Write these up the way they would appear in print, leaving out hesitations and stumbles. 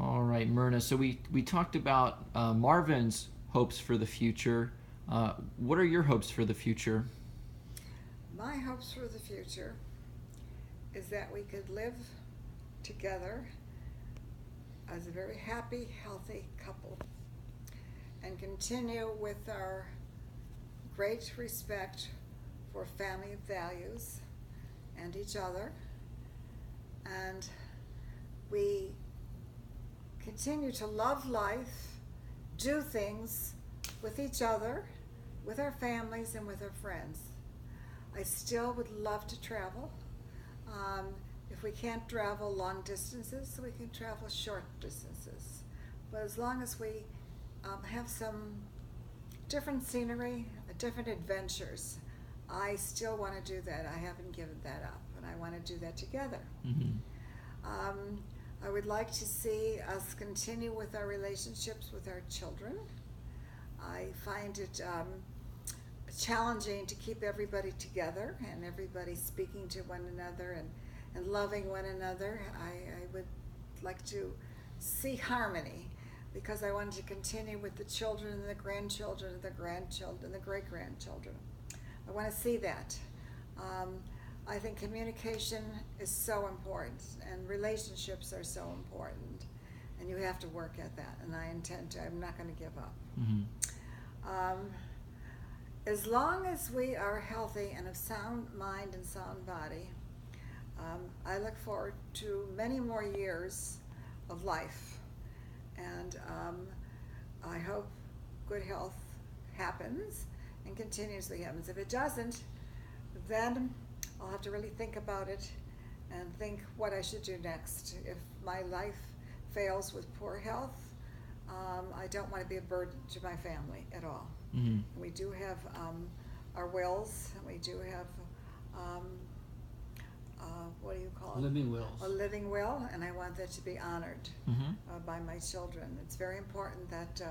All right, Myrna. So we talked about Marvin's hopes for the future. What are your hopes for the future? My hopes for the future is that we could live together as a very happy, healthy couple and continue with our great respect for family values and each other. And we continue to love life, do things with each other, with our families, and with our friends. I still would love to travel. If we can't travel long distances, we can travel short distances. But as long as we have some different scenery, different adventures, I still want to do that. I haven't given that up, and I want to do that together. I would like to see us continue with our relationships with our children. I find it challenging to keep everybody together and everybody speaking to one another and loving one another. I would like to see harmony because I want to continue with the children and the grandchildren and the grandchildren and the great-grandchildren. I want to see that. I think communication is so important and relationships are so important, and you have to work at that, and I intend to. I'm not going to give up. As long as we are healthy and of sound mind and sound body, I look forward to many more years of life, and I hope good health happens and continuously happens. If it doesn't, then I'll have to really think about it and think what I should do next. If my life fails with poor health, I don't want to be a burden to my family at all. We do have our wills, and we do have what do you call it? Living wills. A living will, and I want that to be honored by my children. It's very important that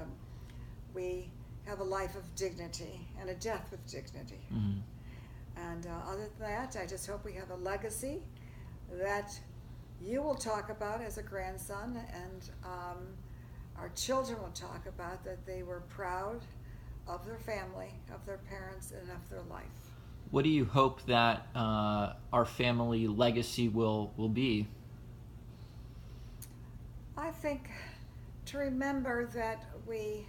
we have a life of dignity and a death with dignity. And other than that, I just hope we have a legacy that you will talk about as a grandson, and our children will talk about, that they were proud of their family, of their parents, and of their life. What do you hope that our family legacy will be? I think to remember that we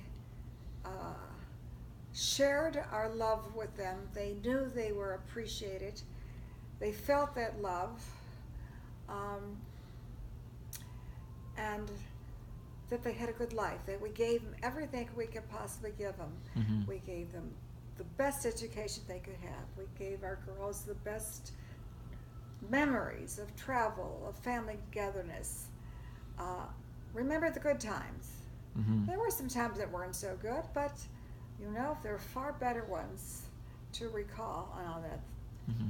shared our love with them. They knew they were appreciated. They felt that love, and that they had a good life, that we gave them everything we could possibly give them. We gave them the best education they could have. We gave our girls the best memories of travel, of family togetherness. Remember the good times. There were some times that weren't so good, but you know, there are far better ones to recall and all that.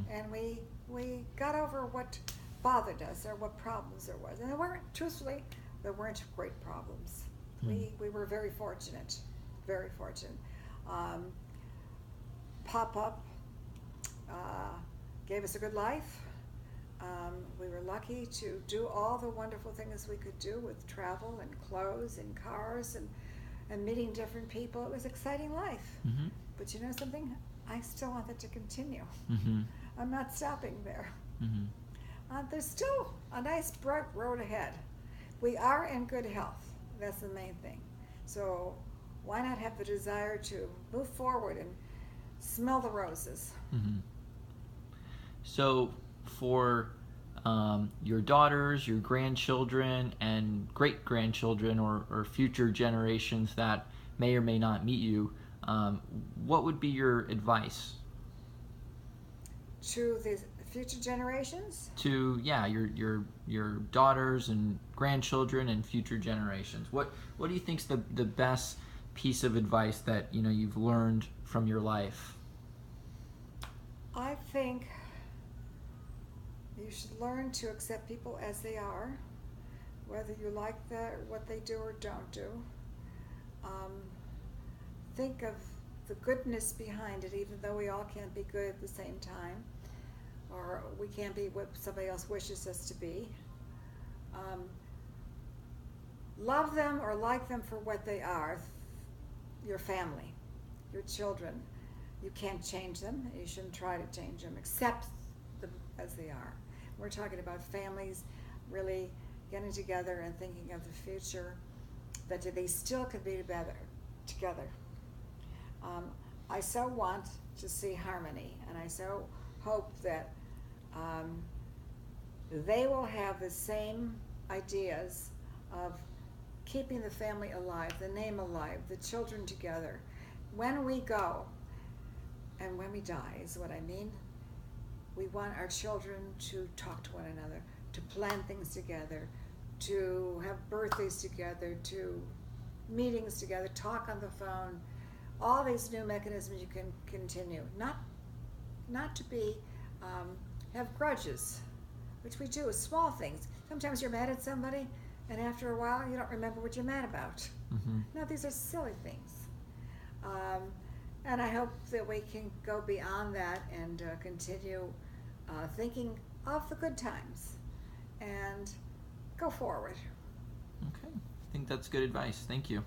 And we got over what bothered us or what problems there was. And truthfully, there weren't great problems. We were very fortunate, very fortunate. Pop-up gave us a good life. We were lucky to do all the wonderful things we could do with travel and clothes and cars and meeting different people. It was an exciting life. But you know something? I still want that to continue. I'm not stopping there. There's still a nice bright road ahead. We are in good health. That's the main thing. So why not have the desire to move forward and smell the roses? So for your daughters, your grandchildren, and great-grandchildren, or future generations that may or may not meet you, what would be your advice? To the future generations? To your daughters and grandchildren and future generations. What do you think's the best piece of advice that you've learned from your life? I think you should learn to accept people as they are, whether you like what they do or don't do. Think of the goodness behind it, even though we all can't be good at the same time, or we can't be what somebody else wishes us to be. love them or like them for what they are, your family, your children. You can't change them. You shouldn't try to change them. Accept them as they are. We're talking about families really getting together and thinking of the future, that they still could be together. I so want to see harmony, and I so hope that they will have the same ideas of keeping the family alive, the name alive, the children together. When we go, and when we die is what I mean, we want our children to talk to one another, to plan things together, to have birthdays together, to meetings together, talk on the phone, all these new mechanisms you can continue. Not to be, have grudges, which we do, small things. Sometimes you're mad at somebody, and after a while you don't remember what you're mad about. Mm-hmm. No, these are silly things. And I hope that we can go beyond that and continue thinking of the good times and go forward. Okay, I think that's good advice. Thank you.